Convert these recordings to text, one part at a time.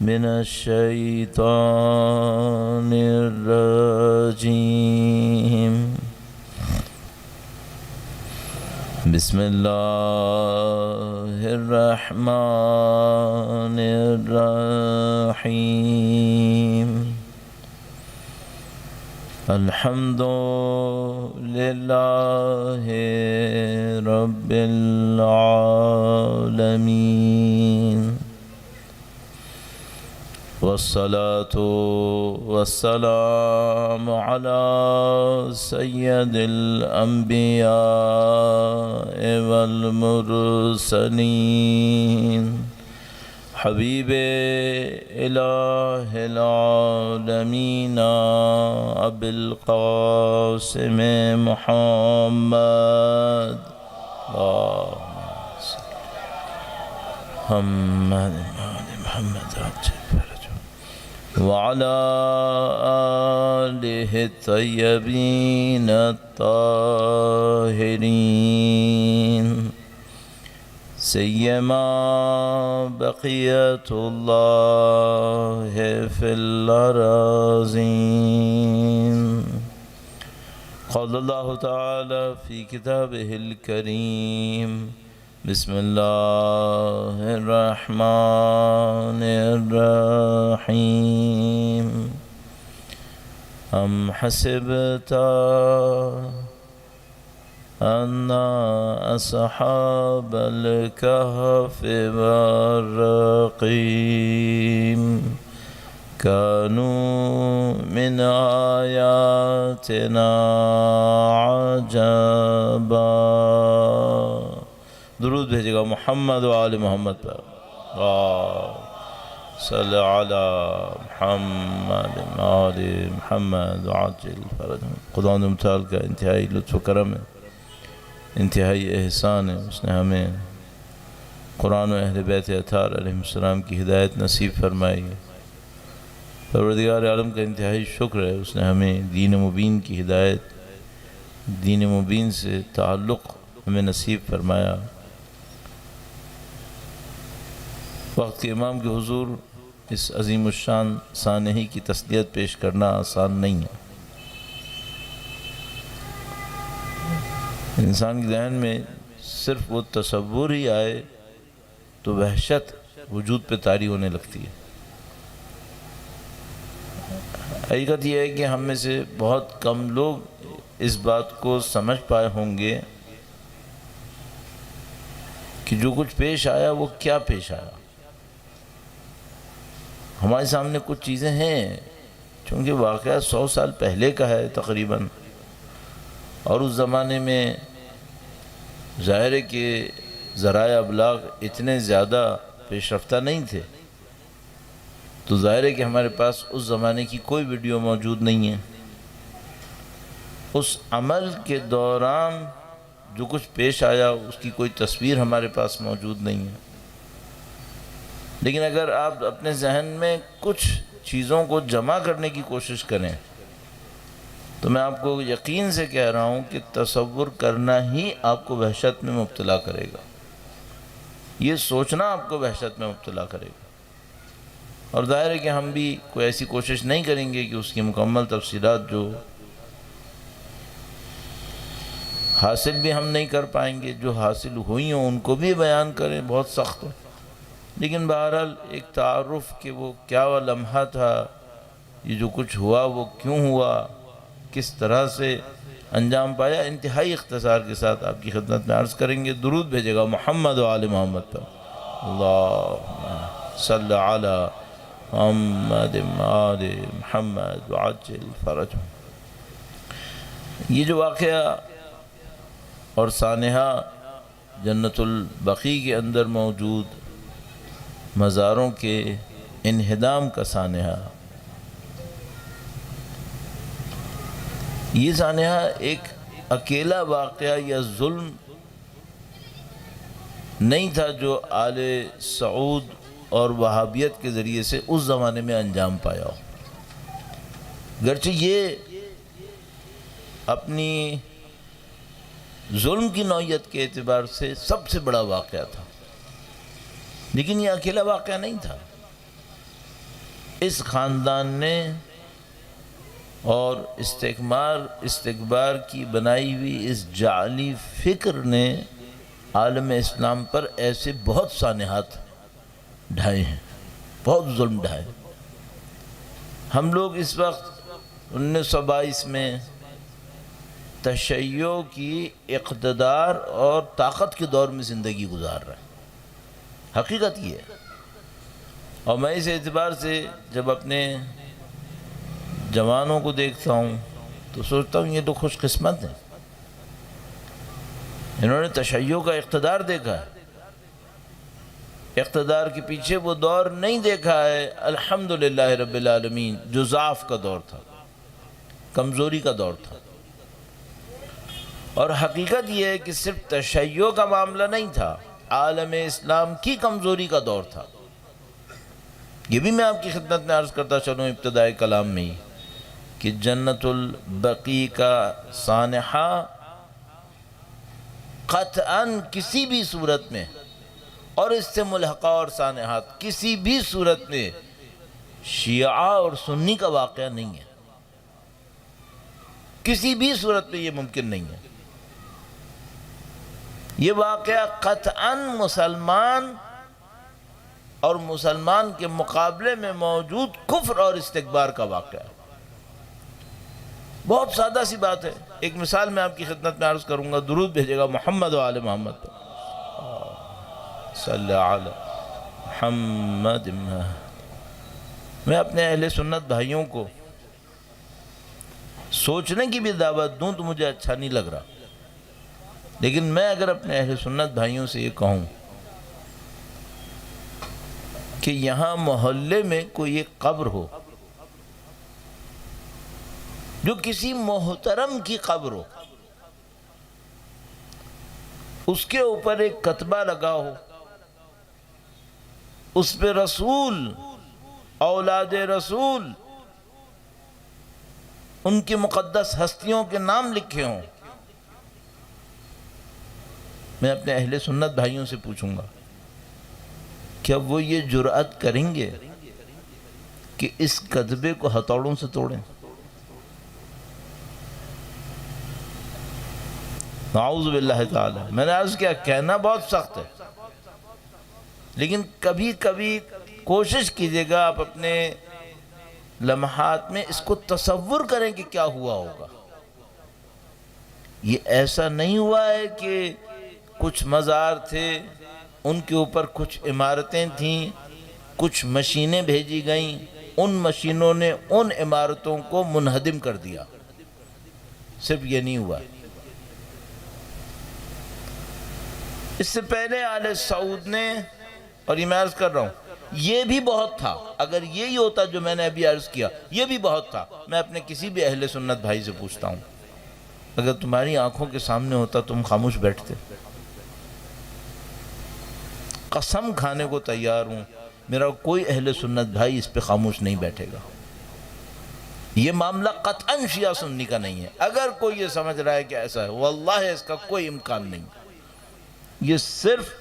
من الشيطان الرجيم. بسم الله الرحمن الرحيم. الحمد لله رب العالمين، والصلاة والسلام على سيد الأنبياء والمرسلين، حبيب إله العالمين أبي القاسم محمد محمد وعلى آله الطيبين الطاهرين، سيما بقية الله في الأراضين. قال الله تعالى في كتابه الكريم: بسم الله الرحمن الرحيم. أم حسبت أن أصحاب الكهف والرقيم كانوا من آياتنا عجبا. درود بھیجے گا محمد و آل محمد پر. صلی علی محمد و آل محمد وعجل فرجهم. خدا متعال کا انتہائی لطف و کرم ہے، انتہائی احسان ہے. اس نے ہمیں قرآن و اہل بیت اطہار علیہ السلام کی ہدایت نصیب فرمائی ہے. پروردگار عالم کا انتہائی شکر ہے، اس نے ہمیں دین مبین کی ہدایت، دین مبین سے تعلق ہمیں نصیب فرمایا. وقت کے امام کے حضور اس عظیم الشان سانحی کی تسلیت پیش کرنا آسان نہیں ہے. انسان کے ذہن میں صرف وہ تصور ہی آئے تو وحشت وجود پہ طاری ہونے لگتی ہے. حقیقت یہ ہے کہ ہم میں سے بہت کم لوگ اس بات کو سمجھ پائے ہوں گے کہ جو کچھ پیش آیا وہ کیا پیش آیا. ہمارے سامنے کچھ چیزیں ہیں چونکہ واقعہ 100 سال پہلے کا ہے تقریباً، اور اس زمانے میں ظاہر ہے کہ ذرائع ابلاغ اتنے زیادہ پیش رفتہ نہیں تھے، تو ظاہر ہے کہ ہمارے پاس اس زمانے کی کوئی ویڈیو موجود نہیں ہے. اس عمل کے دوران جو کچھ پیش آیا اس کی کوئی تصویر ہمارے پاس موجود نہیں ہے. لیکن اگر آپ اپنے ذہن میں کچھ چیزوں کو جمع کرنے کی کوشش کریں تو میں آپ کو یقین سے کہہ رہا ہوں کہ تصور کرنا ہی آپ کو وحشت میں مبتلا کرے گا. یہ سوچنا آپ کو وحشت میں مبتلا کرے گا. اور ظاہر ہے کہ ہم بھی کوئی ایسی کوشش نہیں کریں گے کہ اس کی مکمل تفصیلات جو حاصل بھی ہم نہیں کر پائیں گے، جو حاصل ہوئی ہوں ان کو بھی بیان کریں، بہت سخت ہے. لیکن بہرحال ایک تعارف کہ وہ کیا وہ لمحہ تھا، یہ جو کچھ ہوا وہ کیوں ہوا، کس طرح سے انجام پایا، انتہائی اختصار کے ساتھ آپ کی خدمت میں عرض کریں گے. درود بھیجے گا محمد و آل محمد پر. اللہم صلی علی محمد و آل محمد وعجل فرجهم. یہ جو واقعہ اور سانحہ جنت البقیع کے اندر موجود مزاروں کے انہدام کا سانحہ، یہ سانحہ ایک اکیلا واقعہ یا ظلم نہیں تھا جو آل سعود اور وہابیت کے ذریعے سے اس زمانے میں انجام پایا ہو. گرچہ یہ اپنی ظلم کی نوعیت کے اعتبار سے سب سے بڑا واقعہ تھا، لیکن یہ اکیلا واقعہ نہیں تھا. اس خاندان نے اور استکبار کی بنائی ہوئی اس جعلی فکر نے عالم اسلام پر ایسے بہت سانحات ڈھائے ہیں، بہت ظلم ڈھائے۔ ہم لوگ اس وقت 1922 میں تشیع کی اقتدار اور طاقت کے دور میں زندگی گزار رہے ہیں، حقیقت یہ ہے۔ اور میں اس اعتبار سے جب اپنے جوانوں کو دیکھتا ہوں تو سوچتا ہوں یہ تو خوش قسمت ہیں، انہوں نے تشیع کا اقتدار دیکھا ہے، اقتدار کے پیچھے وہ دور نہیں دیکھا ہے الحمدللہ رب العالمین جو ضعف کا دور تھا، کمزوری کا دور تھا۔ اور حقیقت یہ ہے کہ صرف تشیع کا معاملہ نہیں تھا، عالم اسلام کی کمزوری کا دور تھا۔ یہ بھی میں آپ کی خدمت میں عرض کرتا چلوں ابتدائی کلام میں ہی کہ جنت البقیع کا سانحہ قطعاً کسی بھی صورت میں، اور اس سے ملحقہ اور سانحات کسی بھی صورت میں شیعہ اور سنی کا واقعہ نہیں ہے، کسی بھی صورت میں یہ ممکن نہیں ہے۔ یہ واقعہ قطعاً مسلمان اور مسلمان کے مقابلے میں موجود کفر اور استکبار کا واقعہ ہے۔ بہت سادہ سی بات ہے، ایک مثال میں آپ کی خدمت میں عرض کروں گا، درود بھیجے گا محمد و آل محمد صلی علی محمد۔ میں اپنے اہل سنت بھائیوں کو سوچنے کی بھی دعوت دوں تو مجھے اچھا نہیں لگ رہا، لیکن میں اگر اپنے اہل سنت بھائیوں سے یہ کہوں کہ یہاں محلے میں کوئی ایک قبر ہو جو کسی محترم کی قبر ہو، اس کے اوپر ایک کتبہ لگا ہو، اس پہ رسول، اولاد رسول، ان کی مقدس ہستیوں کے نام لکھے ہوں، میں اپنے اہل سنت بھائیوں سے پوچھوں گا کیا وہ یہ جرأت کریں گے کہ اس کتبے کو ہتھوڑوں سے توڑیں؟ نعوذ باللہ تعالی۔ میں نے عرض کیا کہنا بہت سخت ہے، لیکن کبھی کبھی کوشش کیجئے گا آپ اپنے لمحات میں اس کو تصور کریں کہ کیا ہوا ہوگا۔ یہ ایسا نہیں ہوا ہے کہ کچھ مزار تھے، ان کے اوپر کچھ عمارتیں تھیں، کچھ مشینیں بھیجی گئیں، ان مشینوں نے ان عمارتوں کو منہدم کر دیا، صرف یہ نہیں ہوا۔ اس سے پہلے آل سعود نے، اور یہ میں عرض کر رہا ہوں، یہ بھی بہت تھا، اگر یہی ہوتا جو میں نے ابھی عرض کیا، یہ بھی بہت تھا۔ میں اپنے کسی بھی اہل سنت بھائی سے پوچھتا ہوں اگر تمہاری آنکھوں کے سامنے ہوتا تم خاموش بیٹھتے؟ قسم کھانے کو تیار ہوں میرا کوئی اہل سنت بھائی اس پہ خاموش نہیں بیٹھے گا۔ یہ معاملہ قطعاً شیعہ سنی کا نہیں ہے۔ اگر کوئی یہ سمجھ رہا ہے کہ ایسا ہے، واللہ اس کا کوئی امکان نہیں۔ یہ صرف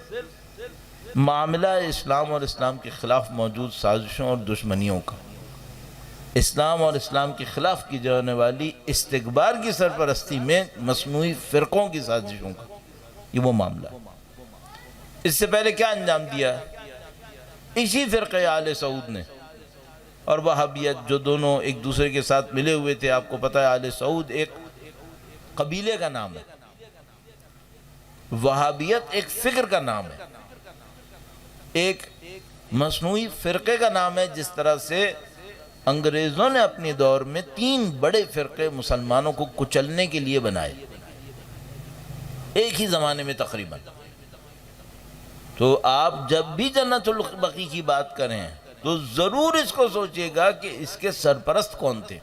معاملہ اسلام اور اسلام کے خلاف موجود سازشوں اور دشمنیوں کا، اسلام اور اسلام کے خلاف کی جانے والی استکبار کی سرپرستی میں مصنوعی فرقوں کی سازشوں کا، یہ وہ معاملہ ہے۔ اس سے پہلے کیا انجام دیا؟ اسی فرقہ آل سعود نے اور وہابیت، جو دونوں ایک دوسرے کے ساتھ ملے ہوئے تھے۔ آپ کو پتہ ہے آل سعود ایک قبیلے کا نام ہے، وہابیت ایک فکر کا نام ہے، ایک مصنوعی فرقے کا نام ہے۔ جس طرح سے انگریزوں نے اپنی دور میں 3 بڑے فرقے مسلمانوں کو کچلنے کے لیے بنائے، ایک ہی زمانے میں تقریباً۔ تو آپ جب بھی جنت البقیع کی بات کریں تو ضرور اس کو سوچئے گا کہ اس کے سرپرست کون تھے۔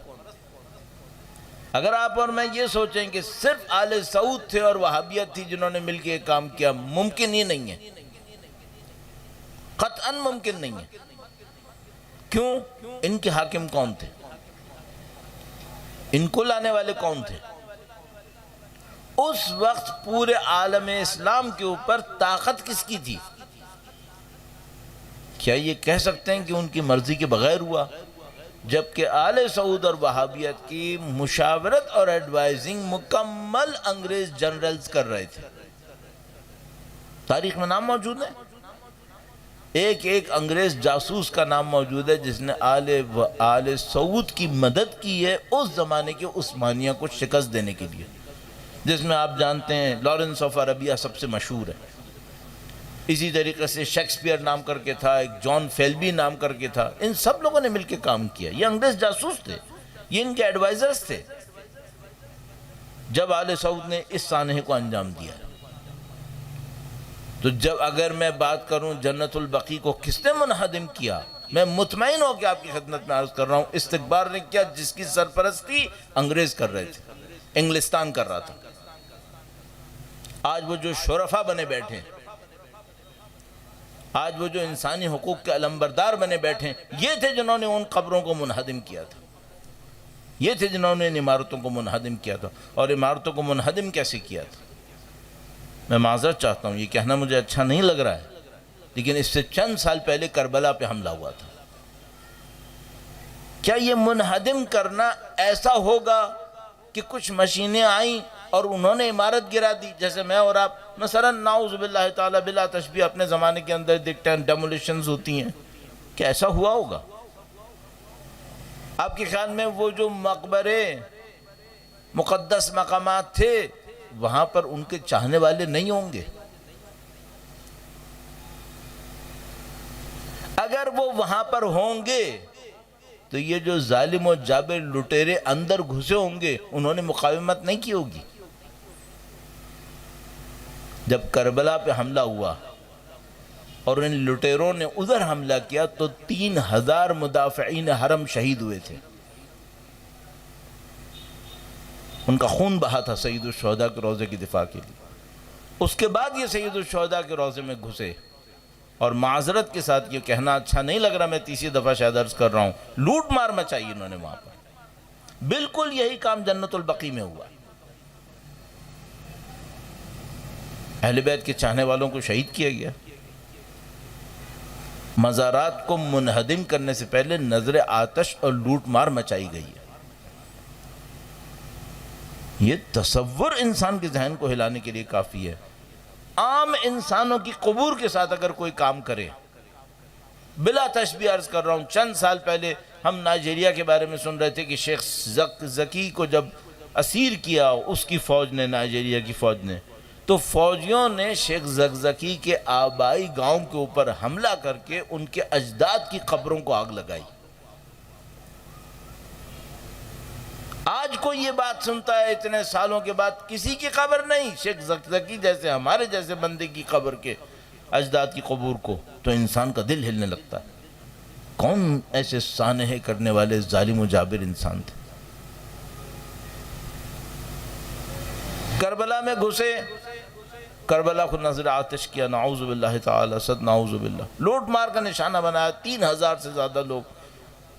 اگر آپ اور میں یہ سوچیں کہ صرف آل سعود تھے اور وہابیت تھی جنہوں نے مل کے یہ کام کیا، ممکن ہی نہیں ہے، قطعاً ممکن نہیں ہے۔ کیوں؟ ان کے حاکم کون تھے؟ ان کو لانے والے کون تھے؟ اس وقت پورے عالم اسلام کے اوپر طاقت کس کی تھی؟ کیا یہ کہہ سکتے ہیں کہ ان کی مرضی کے بغیر ہوا؟ جبکہ آل سعود اور وہابیت کی مشاورت اور ایڈوائزنگ مکمل انگریز جنرلز کر رہے تھے. تاریخ میں نام موجود ہے، ایک انگریز جاسوس کا نام موجود ہے جس نے آل سعود کی مدد کی ہے اس زمانے کے عثمانیہ کو شکست دینے کے لیے، جس میں آپ جانتے ہیں لارنس آف عربیہ سب سے مشہور ہے. اسی طریقے سے شیکسپیئر نام کر کے تھا، ایک جان فیلبی نام کر کے تھا. ان سب لوگوں نے مل کے کام کیا. یہ انگریز جاسوس تھے، یہ ان کے ایڈوائزرز تھے جب آل سعود نے اس سانحے کو انجام دیا. تو جب اگر میں بات کروں جنت البقیع کو کس نے منہدم کیا، میں مطمئن ہو کہ آپ کی خدمت میں عرض کر رہا ہوں استکبار نے کیا، جس کی سرپرستی انگریز کر رہے تھے، انگلستان کر رہا تھا. آج وہ جو شرفا بنے بیٹھے، آج وہ جو انسانی حقوق کے علمبردار بنے بیٹھے، یہ تھے جنہوں نے ان قبروں کو منہدم کیا تھا، یہ تھے جنہوں نے ان عمارتوں کو منہدم کیا تھا. اور عمارتوں کو منہدم کیسے کیا تھا؟ میں معذرت چاہتا ہوں، یہ کہنا مجھے اچھا نہیں لگ رہا ہے، لیکن اس سے چند سال پہلے کربلا پہ حملہ ہوا تھا. کیا یہ منہدم کرنا ایسا ہوگا کہ کچھ مشینیں آئیں اور انہوں نے عمارت گرا دی، جیسے میں اور آپ مثلا نعوذ باللہ تعالی بلا تشبیہ اپنے زمانے کے اندر دیکھتے ہیں ڈیمولیشنز ہوتی ہیں؟ کیا ایسا ہوا ہوگا؟ آپ کے خیال میں وہ جو مقبرے مقدس مقامات تھے وہاں پر ان کے چاہنے والے نہیں ہوں گے؟ اگر وہ وہاں پر ہوں گے تو یہ جو ظالم و جابر لٹیرے اندر گھسے ہوں گے انہوں نے مقاومت نہیں کی ہوگی. جب کربلا پہ حملہ ہوا اور ان لٹیروں نے ادھر حملہ کیا تو 3000 مدافعین حرم شہید ہوئے تھے. ان کا خون بہا تھا سید الشہداء کے روضے کی دفاع کے لیے. اس کے بعد یہ سید الشہداء کے روضے میں گھسے، اور معذرت کے ساتھ یہ کہنا اچھا نہیں لگ رہا، میں تیسری دفعہ شاید عرض کر رہا ہوں، لوٹ مار مچائی انہوں نے وہاں پر. بالکل یہی کام جنت البقیع میں ہوا. اہل بیت کے چاہنے والوں کو شہید کیا گیا. مزارات کو منہدم کرنے سے پہلے نظر آتش اور لوٹ مار مچائی گئی ہے. یہ تصور انسان کے ذہن کو ہلانے کے لیے کافی ہے. عام انسانوں کی قبور کے ساتھ اگر کوئی کام کرے، بلا تشبیہ عرض کر رہا ہوں، چند سال پہلے ہم نائجیریا کے بارے میں سن رہے تھے کہ شیخ زکی کو جب اسیر کیا اس کی فوج نے، نائجیریا کی فوج نے، تو فوجیوں نے شیخ زکی کے آبائی گاؤں کے اوپر حملہ کر کے ان کے اجداد کی قبروں کو آگ لگائی. آج کوئی یہ بات سنتا ہے اتنے سالوں کے بعد، کسی کی قبر نہیں، شیخ زکی جیسے ہمارے جیسے بندے کی قبر کے اجداد کی قبور کو، تو انسان کا دل ہلنے لگتا ہے. کون ایسے سانحے کرنے والے ظالم و جابر انسان تھے؟ کربلا میں گھسے، کربلا کو نظر آتش کیا، نعوذ باللہ تعالی، صد نعوذ باللہ، لوٹ مار کا نشانہ بنایا. 3000 سے زیادہ لوگ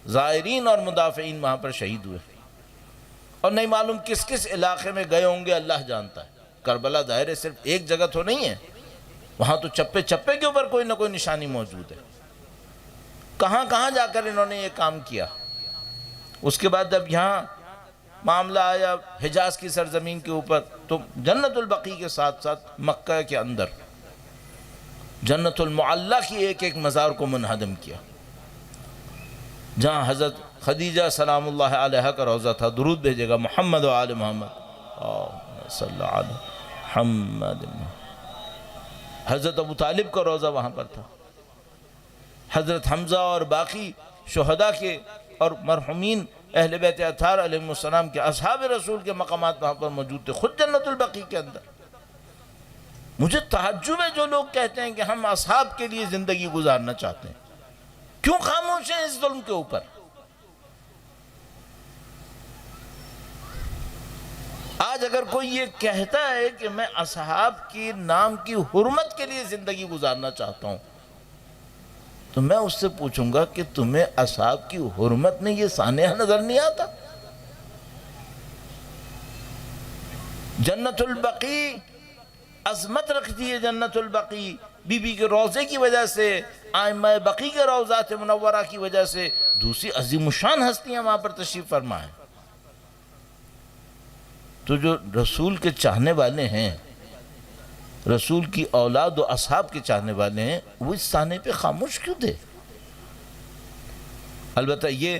زائرین اور مدافعین وہاں پر شہید ہوئے، اور نہیں معلوم کس کس علاقے میں گئے ہوں گے، اللہ جانتا ہے. کربلا ظاہر ہے صرف ایک جگہ تو نہیں ہے، وہاں تو چپے چپے کے اوپر کوئی نہ کوئی نشانی موجود ہے. کہاں کہاں جا کر انہوں نے یہ کام کیا. اس کے بعد جب یہاں معاملہ آیا حجاز کی سرزمین کے اوپر، تو جنت البقیع کے ساتھ ساتھ مکہ کے اندر جنت المعلی کی ایک ایک مزار کو منہدم کیا، جہاں حضرت خدیجہ سلام اللہ علیہ کا روضہ تھا. درود بھیجے گا محمد و آل محمد صلی اللہ علیہ محمد. حضرت ابو طالب کا روضہ وہاں پر تھا. حضرت حمزہ اور باقی شہداء کے اور مرحومین اہل بیت اطہار علیہ السلام کے اصحاب رسول کے مقامات وہاں پر موجود تھے، خود جنت البقیع کے اندر. مجھے تعجب ہے جو لوگ کہتے ہیں کہ ہم اصحاب کے لیے زندگی گزارنا چاہتے ہیں. کیوں خاموش ہیں اس ظلم کے اوپر؟ آج اگر کوئی یہ کہتا ہے کہ میں اصحاب کی نام کی حرمت کے لیے زندگی گزارنا چاہتا ہوں، تو میں اس سے پوچھوں گا کہ تمہیں اصحاب کی حرمت میں یہ سانحہ نظر نہیں آتا؟ جنت البقیع عظمت رکھتی ہے. جنت البقیع بی بی کے روضے کی وجہ سے، ائمہ بقی کے روضات منورہ کی وجہ سے، دوسری عظیم الشان ہستیاں وہاں پر تشریف فرما ہیں۔ تو جو رسول کے چاہنے والے ہیں، رسول کی اولاد و اصحاب کے چاہنے والے ہیں، وہ اس سانے پہ خاموش کیوں تھے؟ البتہ یہ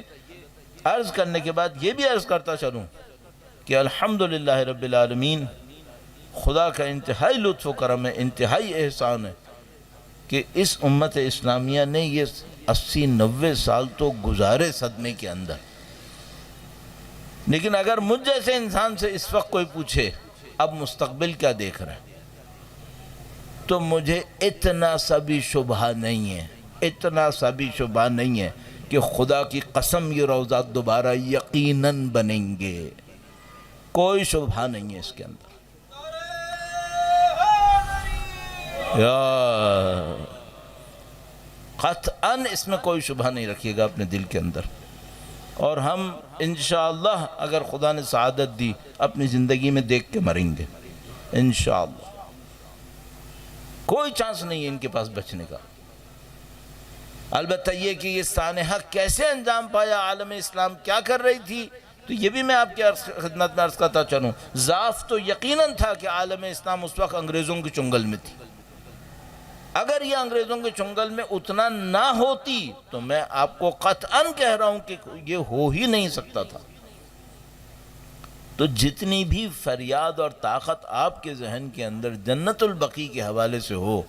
عرض کرنے کے بعد یہ بھی عرض کرتا چلوں کہ الحمدللہ رب العالمین، خدا کا انتہائی لطف و کرم ہے، انتہائی احسان ہے کہ اس امت اسلامیہ نے یہ 80-90 سال تو گزارے صدمے کے اندر، لیکن اگر مجھ جیسے انسان سے اس وقت کوئی پوچھے اب مستقبل کیا دیکھ رہے ہیں، تو مجھے اتنا سا بھی شبہ نہیں ہے، اتنا سا بھی شبہ نہیں ہے کہ خدا کی قسم یہ روضات دوبارہ یقیناً بنیں گے، کوئی شبہ نہیں ہے اس کے اندر۔ یا قطعاً اس میں کوئی شبہ نہیں رکھیے گا اپنے دل کے اندر، اور ہم انشاءاللہ اگر خدا نے سعادت دی اپنی زندگی میں دیکھ کے مریں گے انشاءاللہ، کوئی چانس نہیں ہے ان کے پاس بچنے کا۔ البتہ یہ کہ یہ سانحہ کیسے انجام پایا، عالم اسلام کیا کر رہی تھی، تو یہ بھی میں آپ کی خدمت میں عرض کرتا چلوں، ضعف تو یقیناً تھا کہ عالم اسلام اس وقت انگریزوں کے چنگل میں تھی۔ اگر یہ انگریزوں کے چنگل میں اتنا نہ ہوتی تو میں آپ کو قطعاً کہہ رہا ہوں کہ یہ ہو ہی نہیں سکتا تھا۔ تو جتنی بھی فریاد اور طاقت آپ کے ذہن کے اندر جنت البقیع کے حوالے سے ہو،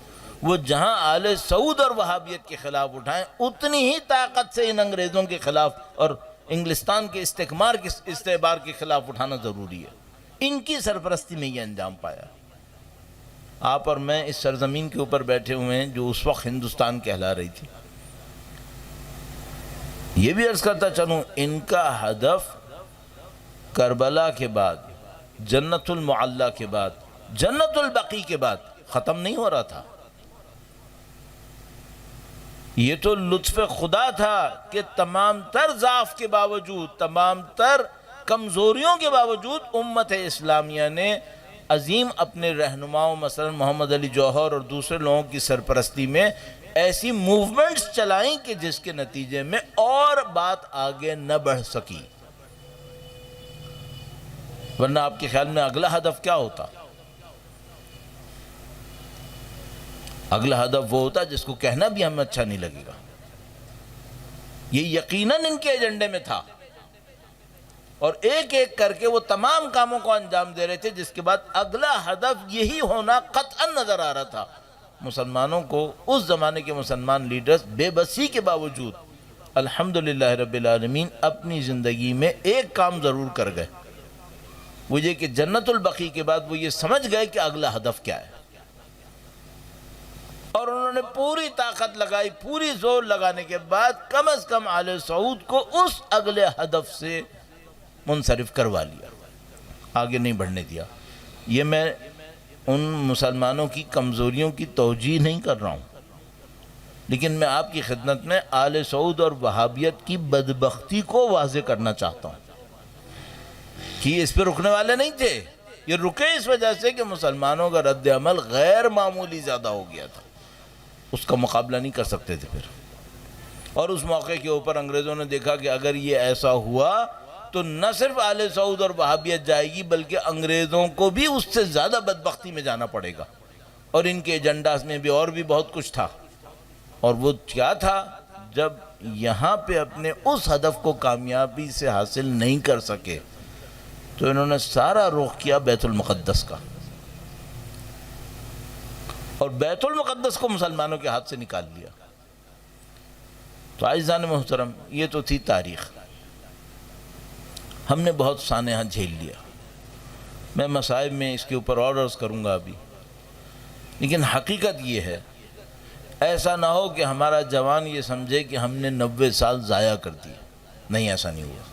وہ جہاں آل سعود اور وہابیت کے خلاف اٹھائیں، اتنی ہی طاقت سے ان انگریزوں کے خلاف اور انگلستان کے استعمار کے خلاف اٹھانا ضروری ہے۔ ان کی سرپرستی میں یہ انجام پایا۔ آپ اور میں اس سرزمین کے اوپر بیٹھے ہوئے ہیں جو اس وقت ہندوستان کہلا رہی تھی۔ یہ بھی عرض کرتا چلوں، ان کا ہدف کربلا کے بعد، جنت المعلی کے بعد، جنت البقیع کے بعد ختم نہیں ہو رہا تھا۔ یہ تو لطف خدا تھا کہ تمام تر ضعف کے باوجود، تمام تر کمزوریوں کے باوجود امت اسلامیہ نے عظیم اپنے رہنماؤں مثلا محمد علی جوہر اور دوسرے لوگوں کی سرپرستی میں ایسی موومنٹس چلائیں کہ جس کے نتیجے میں اور بات آگے نہ بڑھ سکی، ورنہ آپ کے خیال میں اگلا ہدف کیا ہوتا؟ اگلا ہدف وہ ہوتا جس کو کہنا بھی ہمیں اچھا نہیں لگے گا۔ یہ یقیناً ان کے ایجنڈے میں تھا، اور ایک ایک کر کے وہ تمام کاموں کو انجام دے رہے تھے، جس کے بعد اگلا ہدف یہی ہونا قطعاً نظر آ رہا تھا۔ مسلمانوں کو، اس زمانے کے مسلمان لیڈرز بے بسی کے باوجود الحمدللہ رب العالمین اپنی زندگی میں ایک کام ضرور کر گئے، وہ یہ کہ جنت البقیع کے بعد وہ یہ سمجھ گئے کہ اگلا ہدف کیا ہے، اور انہوں نے پوری طاقت لگائی، پوری زور لگانے کے بعد کم از کم آل سعود کو اس اگلے ہدف سے منصرف کروا لیا، آگے نہیں بڑھنے دیا۔ یہ میں ان مسلمانوں کی کمزوریوں کی توجیہ نہیں کر رہا ہوں، لیکن میں آپ کی خدمت میں آل سعود اور وہابیت کی بدبختی کو واضح کرنا چاہتا ہوں کہ یہ اس پہ رکنے والے نہیں تھے۔ یہ رکے اس وجہ سے کہ مسلمانوں کا رد عمل غیر معمولی زیادہ ہو گیا تھا، اس کا مقابلہ نہیں کر سکتے تھے پھر، اور اس موقع کے اوپر انگریزوں نے دیکھا کہ اگر یہ ایسا ہوا تو نہ صرف آل سعود اور وہابیت جائے گی، بلکہ انگریزوں کو بھی اس سے زیادہ بدبختی میں جانا پڑے گا، اور ان کے ایجنڈاز میں بھی اور بھی بہت کچھ تھا۔ اور وہ کیا تھا؟ جب یہاں پہ اپنے اس ہدف کو کامیابی سے حاصل نہیں کر سکے تو انہوں نے سارا رخ کیا بیت المقدس کا، اور بیت المقدس کو مسلمانوں کے ہاتھ سے نکال لیا۔ تو عزیزان محترم، یہ تو تھی تاریخ، ہم نے بہت سانحہ جھیل لیا۔ میں مصائب میں اس کے اوپر اور عرض کروں گا ابھی، لیکن حقیقت یہ ہے، ایسا نہ ہو کہ ہمارا جوان یہ سمجھے کہ ہم نے 90 سال ضائع کر دیے، نہیں، ایسا نہیں ہوا۔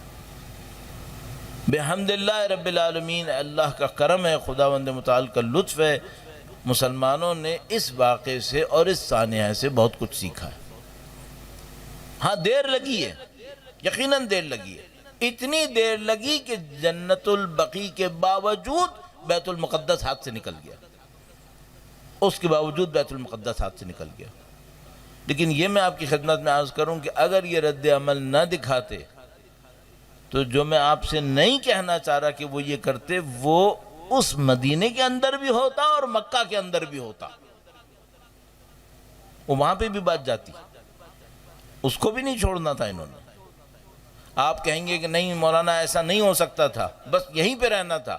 بحمدللہ رب العالمین، اللہ کا کرم ہے، خداوند متعال کا لطف ہے، مسلمانوں نے اس واقعے سے اور اس سانحہ سے بہت کچھ سیکھا ہے۔ ہاں دیر لگی ہے، یقیناً دیر لگی ہے، اتنی دیر لگی کہ جنت البقیع کے باوجود بیت المقدس ہاتھ سے نکل گیا۔ اس کے باوجود بیت المقدس ہاتھ سے نکل گیا۔ لیکن یہ میں آپ کی خدمت میں عرض کروں کہ اگر یہ رد عمل نہ دکھاتے تو جو میں آپ سے نہیں کہنا چاہ رہا کہ وہ یہ کرتے، وہ اس مدینے کے اندر بھی ہوتا اور مکہ کے اندر بھی ہوتا، وہ وہاں پہ بھی بات جاتی، اس کو بھی نہیں چھوڑنا تھا انہوں نے۔ آپ کہیں گے کہ نہیں مولانا ایسا نہیں ہو سکتا تھا، بس یہیں پہ رہنا تھا،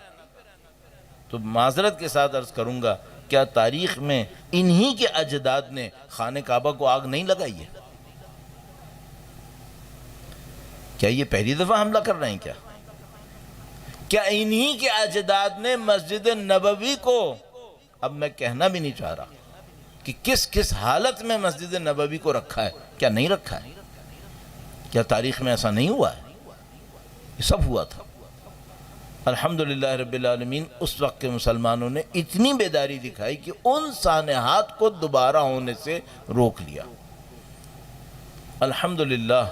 تو معذرت کے ساتھ عرض کروں گا، کیا تاریخ میں انہی کے اجداد نے خانہ کعبہ کو آگ نہیں لگائی ہے؟ کیا یہ پہلی دفعہ حملہ کر رہے ہیں کیا؟ کیا انہی کے اجداد نے مسجد نبوی کو، اب میں کہنا بھی نہیں چاہ رہا کہ کس کس حالت میں مسجد نبوی کو رکھا ہے، کیا نہیں رکھا ہے؟ کیا تاریخ میں ایسا نہیں ہوا ہے؟ یہ سب ہوا تھا۔ الحمدللہ رب العالمین، اس وقت کے مسلمانوں نے اتنی بیداری دکھائی کہ ان سانحات کو دوبارہ ہونے سے روک لیا۔ الحمدللہ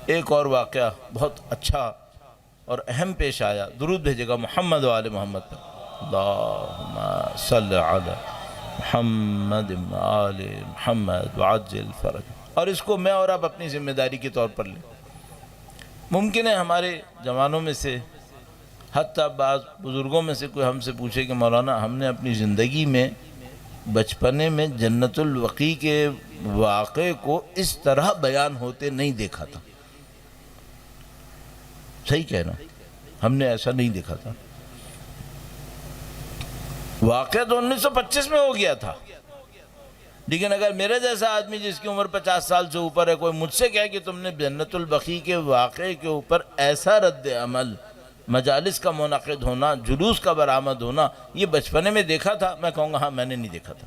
ایک اور واقعہ بہت اچھا اور اہم پیش آیا، درود بھیجے گا محمد و آل محمد پر، اللہم صلی علی محمد و آل محمد وعجل فرج۔ اور اس کو میں اور آپ اپنی ذمہ داری کے طور پر لیں۔ ممکن ہے ہمارے جوانوں میں سے، حتیٰ بعض بزرگوں میں سے کوئی ہم سے پوچھے کہ مولانا ہم نے اپنی زندگی میں بچپنے میں جنت البقیع کے واقعے کو اس طرح بیان ہوتے نہیں دیکھا تھا۔ صحیح کہنا، ہم نے ایسا نہیں دیکھا تھا۔ واقعہ تو 1925 میں ہو گیا تھا، لیکن اگر میرے جیسا آدمی جس کی عمر 50 سال سے اوپر ہے، کوئی مجھ سے کہے کہ تم نے جنت البقیع کے واقعے کے اوپر ایسا رد عمل، مجالس کا منعقد ہونا، جلوس کا برآمد ہونا، یہ بچپنے میں دیکھا تھا، میں کہوں گا ہاں میں نے نہیں دیکھا تھا۔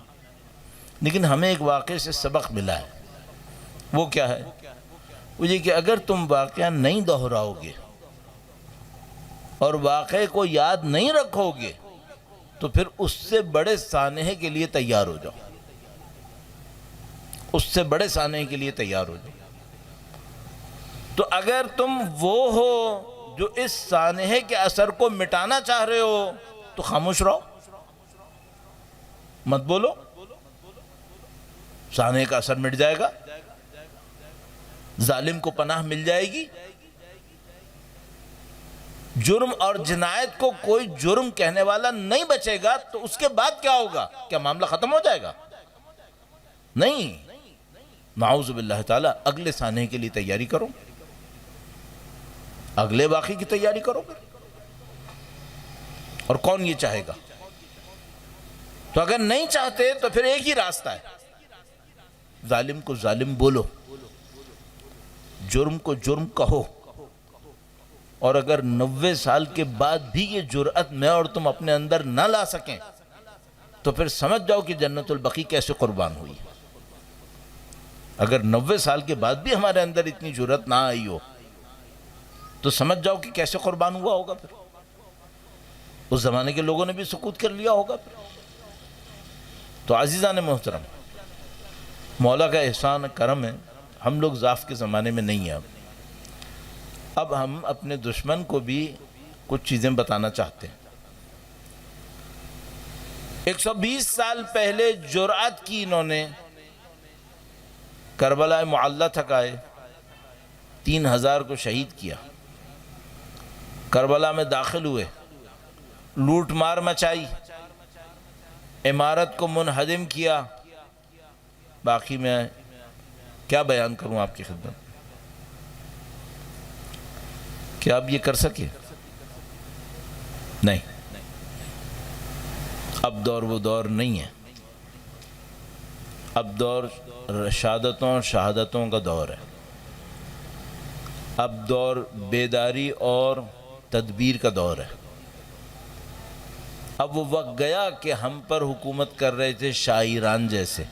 لیکن ہمیں ایک واقعے سے سبق ملا ہے۔ وہ کیا ہے؟ وہ یہ کہ اگر تم واقعہ نہیں دہراؤ گے اور واقعے کو یاد نہیں رکھو گے تو پھر اس سے بڑے سانحے کے لیے تیار ہو جاؤ، اس سے بڑے سانحے کے لیے تیار ہو جاؤ۔ تو اگر تم وہ ہو جو اس سانحے کے اثر کو مٹانا چاہ رہے ہو تو خاموش رہو، مت بولو، سانحے کا اثر مٹ جائے گا، ظالم کو پناہ مل جائے گی۔ جرم اور جنایت کو کوئی جرم کہنے والا نہیں بچے گا تو اس کے بعد کیا ہوگا؟ کیا معاملہ ختم ہو جائے گا؟ نہیں، نعوذ باللہ تعالیٰ، اگلے سانحے کے لیے تیاری کرو، اگلے واقعے کی تیاری کرو گے، اور کون یہ چاہے گا؟ تو اگر نہیں چاہتے تو پھر ایک ہی راستہ ہے، ظالم کو ظالم بولو، جرم کو جرم کہو، اور اگر 90 سال کے بعد بھی یہ جرأت میں اور تم اپنے اندر نہ لا سکیں تو پھر سمجھ جاؤ کہ جنت البقیع کیسے قربان ہوئی۔ اگر 90 سال کے بعد بھی ہمارے اندر اتنی جرأت نہ آئی ہو تو سمجھ جاؤ کہ کیسے قربان ہوا ہوگا۔ پھر اس زمانے کے لوگوں نے بھی سکوت کر لیا ہوگا۔ پھر تو عزیزان محترم، مولا کا احسان کرم ہے، ہم لوگ ضعف کے زمانے میں نہیں ہیں۔ اب ہم اپنے دشمن کو بھی کچھ چیزیں بتانا چاہتے ہیں۔ 120 سال پہلے جرأت کی انہوں نے، کربلا معلی تک آئے، 3000 کو شہید کیا، کربلا میں داخل ہوئے، لوٹ مار مچائی، عمارت کو منہدم کیا۔ باقی میں کیا بیان کروں آپ کی خدمت؟ کیا آپ یہ کر سکے؟ نہیں، اب دور وہ دور نہیں ہے، اب دور رشادتوں شہادتوں کا دور ہے، اب دور بیداری اور تدبیر کا دور ہے۔ اب وہ وقت گیا کہ ہم پر حکومت کر رہے تھے شاعران جیسے۔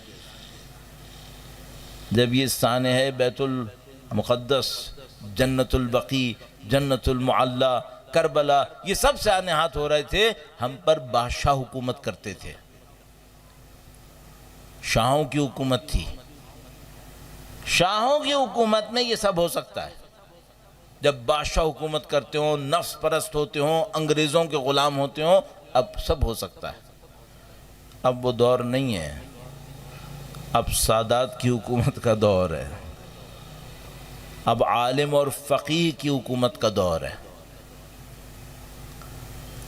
جب یہ سانحہ بیت المقدس، جنت البقیع، جنت المعلی، کربلا، یہ سب سانحات ہو رہے تھے، ہم پر بادشاہ حکومت کرتے تھے، شاہوں کی حکومت تھی۔ شاہوں کی حکومت میں یہ سب ہو سکتا ہے، جب بادشاہ حکومت کرتے ہوں، نفس پرست ہوتے ہوں، انگریزوں کے غلام ہوتے ہوں، اب سب ہو سکتا ہے۔ اب وہ دور نہیں ہے، اب سادات کی حکومت کا دور ہے، اب عالم اور فقیہ کی حکومت کا دور ہے۔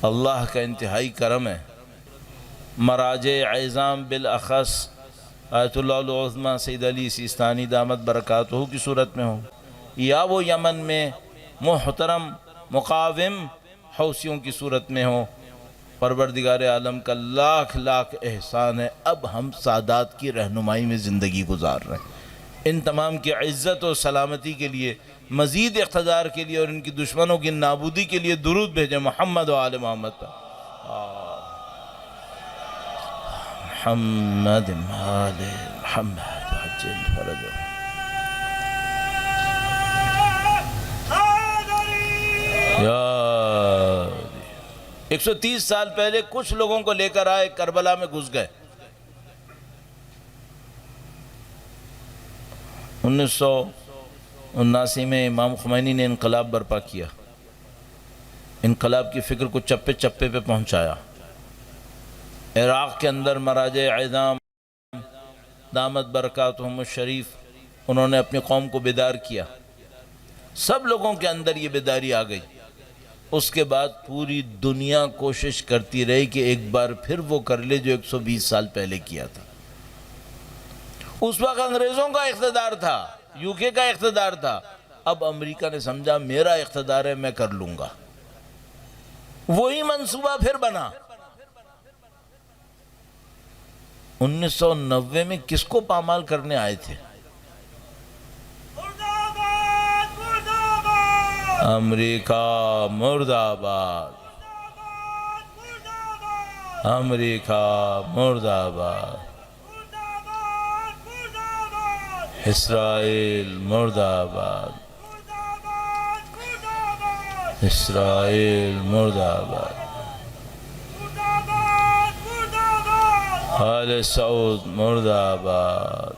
اللہ کا انتہائی کرم ہے، مراجع اعظام بالاخص آیت اللہ العظمیٰ سید علی سیستانی دامت برکاتہ کی صورت میں ہو، یا وہ یمن میں محترم مقاوم حوثیوں کی صورت میں ہو، پروردگار عالم کا لاکھ لاکھ احسان ہے، اب ہم سادات کی رہنمائی میں زندگی گزار رہے ہیں۔ ان تمام کی عزت و سلامتی کے لیے، مزید اقتدار کے لیے اور ان کی دشمنوں کی نابودی کے لیے درود بھیجیں محمد و آل محمد پر۔ محمد آل محمد عجل فرجہ۔ یا 130 سال پہلے کچھ لوگوں کو لے کر آئے، کربلا میں گھس گئے۔ 1979 میں امام خمینی نے انقلاب برپا کیا، انقلاب کی فکر کو چپے چپے پہ پہنچایا۔ عراق کے اندر مراجع اعظام دامت برکاتہم الشریف، انہوں نے اپنی قوم کو بیدار کیا، سب لوگوں کے اندر یہ بیداری آ گئی۔ اس کے بعد پوری دنیا کوشش کرتی رہی کہ ایک بار پھر وہ کر لے جو 120 سال پہلے کیا تھا۔ اس وقت انگریزوں کا اقتدار تھا، یو کے کا اقتدار تھا، اب امریکہ نے سمجھا میرا اقتدار ہے، میں کر لوں گا۔ وہی منصوبہ پھر بنا۔ 1990 میں کس کو پامال کرنے آئے تھے؟ امریکہ مرد آباد، امریکہ مرد آباد، اسرائیل مرد آباد، اسرائیل مرد آباد، آل سعود مرد آباد،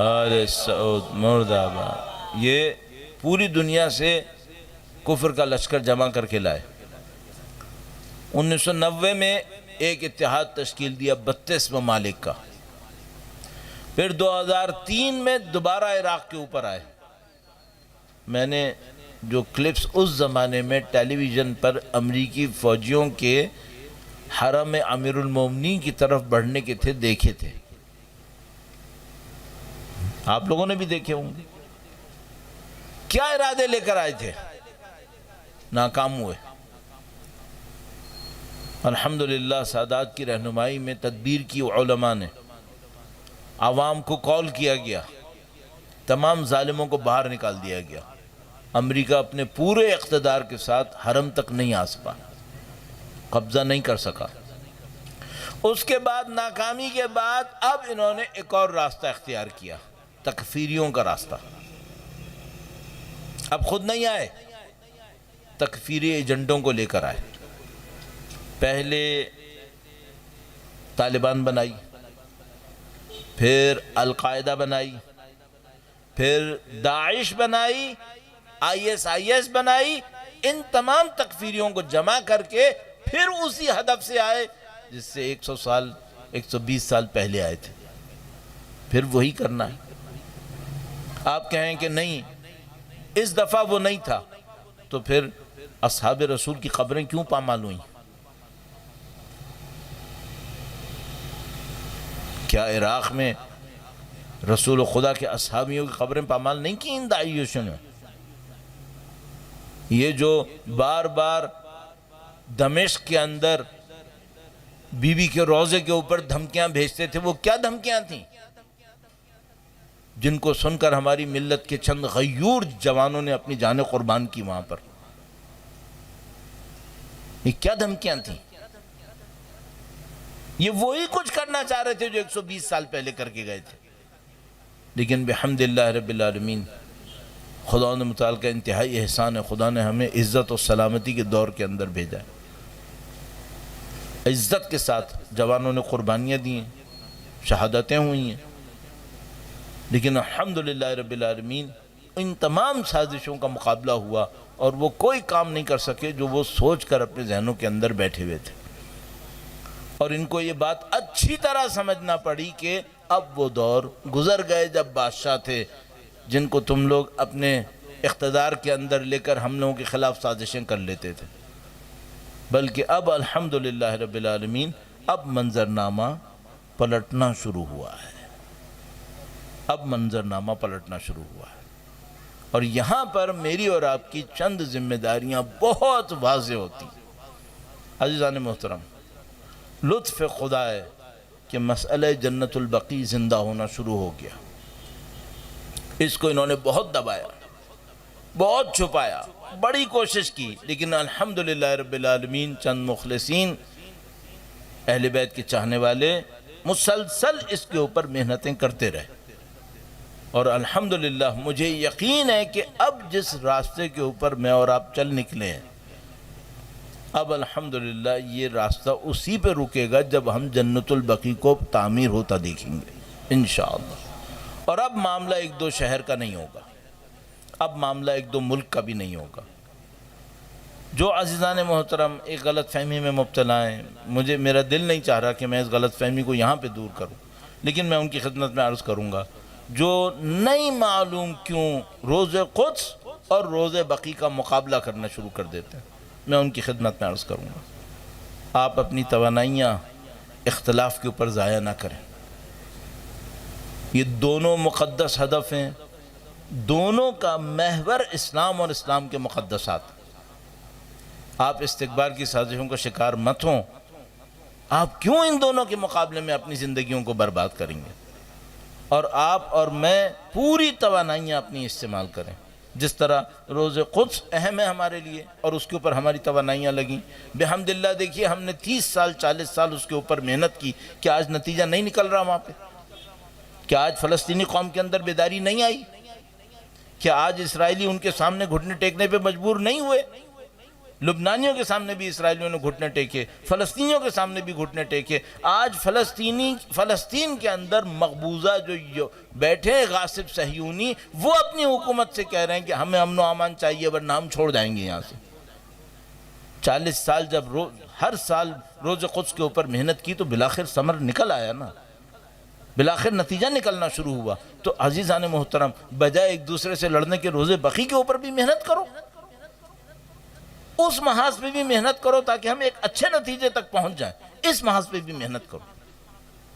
آل سعود مرد آباد۔ یہ پوری دنیا سے کفر کا لشکر جمع کر کے لائے۔ 1990 میں ایک اتحاد تشکیل دیا 32 ممالک کا۔ پھر 2003 میں دوبارہ عراق کے اوپر آئے۔ میں نے جو کلپس اس زمانے میں ٹیلی ویژن پر امریکی فوجیوں کے حرم امیر المومنین کی طرف بڑھنے کے تھے دیکھے تھے، آپ لوگوں نے بھی دیکھے ہوں گے۔ کیا ارادے لے کر آئے تھے؟ ناکام ہوئے۔ الحمدللہ سادات کی رہنمائی میں تدبیر کی علماء نے، عوام کو کال کیا گیا، تمام ظالموں کو باہر نکال دیا گیا۔ امریکہ اپنے پورے اقتدار کے ساتھ حرم تک نہیں آ سکا، قبضہ نہیں کر سکا۔ اس کے بعد ناکامی کے بعد اب انہوں نے ایک اور راستہ اختیار کیا، تکفیریوں کا راستہ۔ اب خود نہیں آئے، تکفیری ایجنٹوں کو لے کر آئے۔ پہلے طالبان بنائی، پھر القاعدہ بنائی، پھر داعش بنائی، ISIS بنائی۔ ان تمام تکفیریوں کو جمع کر کے پھر اسی ہدف سے آئے جس سے 120 سال پہلے آئے تھے، پھر وہی کرنا ہے۔ آپ کہیں کہ نہیں اس دفعہ وہ نہیں تھا، تو پھر اصحاب رسول کی قبریں کیوں پامال ہوئیں؟ کیا عراق میں رسول خدا کے اصحابیوں کی قبریں پامال نہیں کی ان داعیوں نے؟ یہ جو بار بار دمشق کے اندر بی بی کے روضے کے اوپر دھمکیاں بھیجتے تھے، وہ کیا دھمکیاں تھیں جن کو سن کر ہماری ملت کے چند غیور جوانوں نے اپنی جانیں قربان کی وہاں پر؟ یہ کیا دھمکیاں تھیں؟ یہ وہی کچھ کرنا چاہ رہے تھے جو 120 سال پہلے کر کے گئے تھے، لیکن بحمدللہ رب العالمین خدا نے متعال کا انتہائی احسان ہے، خدا نے ہمیں عزت و سلامتی کے دور کے اندر بھیجا ہے۔ عزت کے ساتھ جوانوں نے قربانیاں دی ہیں، شہادتیں ہوئی ہیں، لیکن الحمدللہ رب العالمین ان تمام سازشوں کا مقابلہ ہوا اور وہ کوئی کام نہیں کر سکے جو وہ سوچ کر اپنے ذہنوں کے اندر بیٹھے ہوئے تھے۔ اور ان کو یہ بات اچھی طرح سمجھنا پڑی کہ اب وہ دور گزر گئے جب بادشاہ تھے جن کو تم لوگ اپنے اقتدار کے اندر لے کر ہم لوگوں کے خلاف سازشیں کر لیتے تھے، بلکہ اب الحمدللہ رب العالمین اب منظرنامہ پلٹنا شروع ہوا ہے، اب منظرنامہ پلٹنا شروع ہوا ہے۔ اور یہاں پر میری اور آپ کی چند ذمہ داریاں بہت واضح ہوتی ہیں۔ عزیزان محترم، لطف خدا ہے کہ مسئلہ جنت البقیع زندہ ہونا شروع ہو گیا۔ اس کو انہوں نے بہت دبایا، بہت چھپایا، بڑی کوشش کی، لیکن الحمدللہ رب العالمین چند مخلصین اہل بیت کے چاہنے والے مسلسل اس کے اوپر محنتیں کرتے رہے، اور الحمدللہ مجھے یقین ہے کہ اب جس راستے کے اوپر میں اور آپ چل نکلے ہیں، اب الحمدللہ یہ راستہ اسی پہ رکے گا جب ہم جنت البقیع کو تعمیر ہوتا دیکھیں گے انشاءاللہ۔ اور اب معاملہ ایک دو شہر کا نہیں ہوگا، اب معاملہ ایک دو ملک کا بھی نہیں ہوگا۔ جو عزیزان محترم ایک غلط فہمی میں مبتلا ہیں، میرا دل نہیں چاہ رہا کہ میں اس غلط فہمی کو یہاں پہ دور کروں، لیکن میں ان کی خدمت میں عرض کروں گا، جو نہیں معلوم کیوں روز قدس اور روز بقیع کا مقابلہ کرنا شروع کر دیتے ہیں، میں ان کی خدمت میں عرض کروں گا، آپ اپنی توانائیاں اختلاف کے اوپر ضائع نہ کریں۔ یہ دونوں مقدس ہدف ہیں، دونوں کا محور اسلام اور اسلام کے مقدسات۔ آپ استکبار کی سازشوں کا شکار مت ہوں، آپ کیوں ان دونوں کے مقابلے میں اپنی زندگیوں کو برباد کریں گے؟ اور آپ اور میں پوری توانائیاں اپنی استعمال کریں، جس طرح روز قدس اہم ہے ہمارے لیے اور اس کے اوپر ہماری توانائیاں لگیں۔ بحمداللہ دیکھیے ہم نے 30 سال 40 سال اس کے اوپر محنت کی، کیا آج نتیجہ نہیں نکل رہا وہاں پہ؟ کیا آج فلسطینی قوم کے اندر بیداری نہیں آئی؟ کیا آج اسرائیلی ان کے سامنے گھٹنے ٹیکنے پہ مجبور نہیں ہوئے؟ لبنانیوں کے سامنے بھی اسرائیلیوں نے گھٹنے ٹیکے، فلسطینیوں کے سامنے بھی گھٹنے ٹیکے۔ آج فلسطین کے اندر مقبوضہ جو بیٹھے غاصب صہیونی، وہ اپنی حکومت سے کہہ رہے ہیں کہ ہمیں امن و امان چاہیے ورنہ ہم چھوڑ جائیں گے یہاں سے۔ 40 سال جب ہر سال روز قدس کے اوپر محنت کی تو بالآخر ثمر نکل آیا نا، بالآخر نتیجہ نکلنا شروع ہوا۔ تو عزیزان محترم، بجائے ایک دوسرے سے لڑنے کے روز بقیع کے اوپر بھی محنت کرو، اس محاذ پہ بھی محنت کرو تاکہ ہم ایک اچھے نتیجے تک پہنچ جائیں، اس محاذ پہ بھی محنت کرو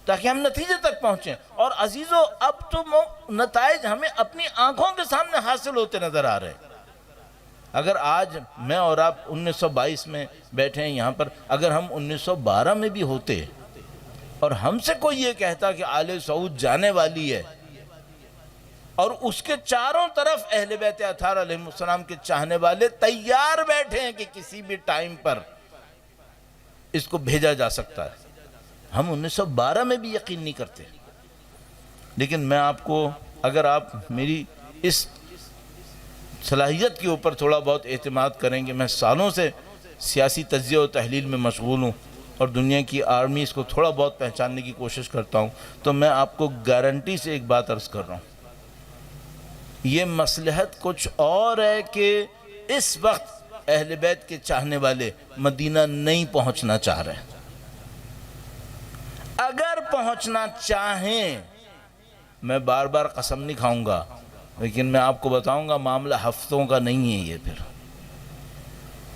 تاکہ ہم نتیجے تک پہنچیں۔ اور عزیزو، اب تو نتائج ہمیں اپنی آنکھوں کے سامنے حاصل ہوتے نظر آ رہے ہیں۔ اگر آج میں اور آپ 1922 میں بیٹھے ہیں یہاں پر، اگر ہم 1912 میں بھی ہوتے اور ہم سے کوئی یہ کہتا کہ آل سعود جانے والی ہے اور اس کے چاروں طرف اہل بیت اطہار علیہ السلام کے چاہنے والے تیار بیٹھے ہیں کہ کسی بھی ٹائم پر اس کو بھیجا جا سکتا ہے، ہم 1912 میں بھی یقین نہیں کرتے۔ لیکن میں آپ کو، اگر آپ میری اس صلاحیت کے اوپر تھوڑا بہت اعتماد کریں گے، میں سالوں سے سیاسی تجزیہ و تحلیل میں مشغول ہوں اور دنیا کی آرمیز کو تھوڑا بہت پہچاننے کی کوشش کرتا ہوں، تو میں آپ کو گارنٹی سے ایک بات عرض کر رہا ہوں، یہ مصلحت کچھ اور ہے کہ اس وقت اہل بیت کے چاہنے والے مدینہ نہیں پہنچنا چاہ رہے۔ اگر پہنچنا چاہیں، میں بار بار قسم نہیں کھاؤں گا، لیکن میں آپ کو بتاؤں گا معاملہ ہفتوں کا نہیں ہے یہ۔ پھر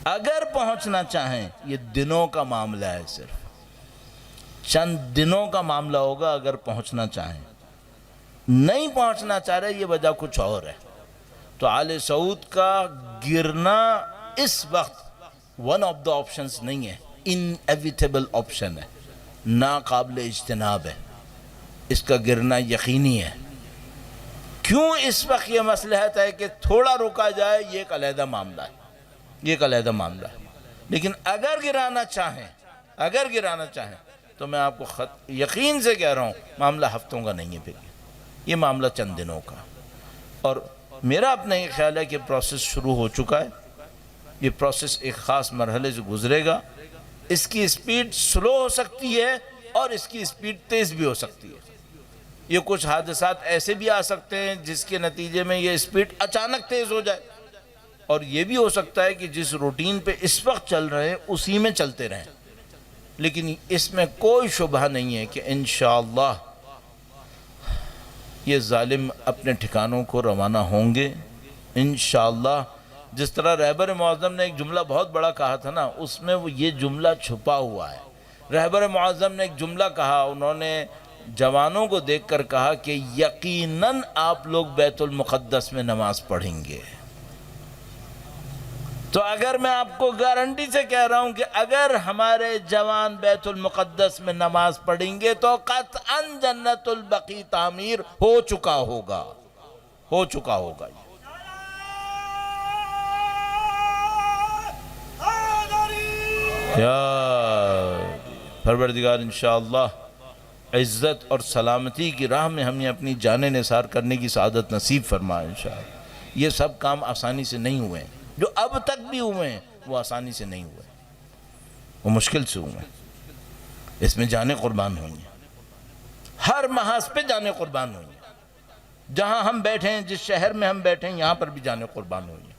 اگر پہنچنا چاہیں، یہ دنوں کا معاملہ ہے، صرف چند دنوں کا معاملہ ہوگا اگر پہنچنا چاہیں۔ نہیں پہنچنا چاہ رہے، یہ وجہ کچھ اور ہے۔ تو آل سعود کا گرنا اس وقت ون آف دا آپشنز نہیں ہے، انیویٹیبل آپشن ہے، ناقابل اجتناب ہے، اس کا گرنا یقینی ہے۔ کیوں اس وقت یہ مصلحت ہے کہ تھوڑا رکا جائے، یہ ایک علیحدہ معاملہ ہے، یہ ایک علیحدہ معاملہ ہے۔ لیکن اگر گرانا چاہیں تو میں آپ کو یقین سے کہہ رہا ہوں، معاملہ ہفتوں کا نہیں ہے، پھر یہ معاملہ چند دنوں کا۔ اور میرا اپنا یہ خیال ہے کہ پروسیس شروع ہو چکا ہے، یہ پروسیس ایک خاص مرحلے سے گزرے گا، اس کی سپیڈ سلو ہو سکتی ہے اور اس کی سپیڈ تیز بھی ہو سکتی ہے۔ یہ کچھ حادثات ایسے بھی آ سکتے ہیں جس کے نتیجے میں یہ سپیڈ اچانک تیز ہو جائے، اور یہ بھی ہو سکتا ہے کہ جس روٹین پہ اس وقت چل رہے ہیں اسی میں چلتے رہیں۔ لیکن اس میں کوئی شبہ نہیں ہے کہ انشاءاللہ یہ ظالم اپنے ٹھکانوں کو روانہ ہوں گے انشاءاللہ۔ جس طرح رہبر معظم نے ایک جملہ بہت بڑا کہا تھا نا، اس میں وہ یہ جملہ چھپا ہوا ہے۔ رہبر معظم نے ایک جملہ کہا، انہوں نے جوانوں کو دیکھ کر کہا کہ یقیناً آپ لوگ بیت المقدس میں نماز پڑھیں گے۔ تو اگر میں آپ کو گارنٹی سے کہہ رہا ہوں کہ اگر ہمارے جوان بیت المقدس میں نماز پڑھیں گے تو قطعاً جنت البقیع تعمیر ہو چکا ہوگا، ہو چکا ہوگا۔ یا پروردگار انشاءاللہ عزت اور سلامتی کی راہ میں ہمیں اپنی جانیں نثار کرنے کی سعادت نصیب فرمائے انشاءاللہ۔ یہ سب کام آسانی سے نہیں ہوئے ہیں، جو اب تک بھی ہوئے ہیں وہ آسانی سے نہیں ہوئے، وہ مشکل سے ہوئے ہیں۔ اس میں جانیں قربان ہوئی ہیں، ہر محاذ پہ جانیں قربان ہوئی ہیں۔ جہاں ہم بیٹھے ہیں، جس شہر میں ہم بیٹھے ہیں، یہاں پر بھی جانیں قربان ہوئی ہیں۔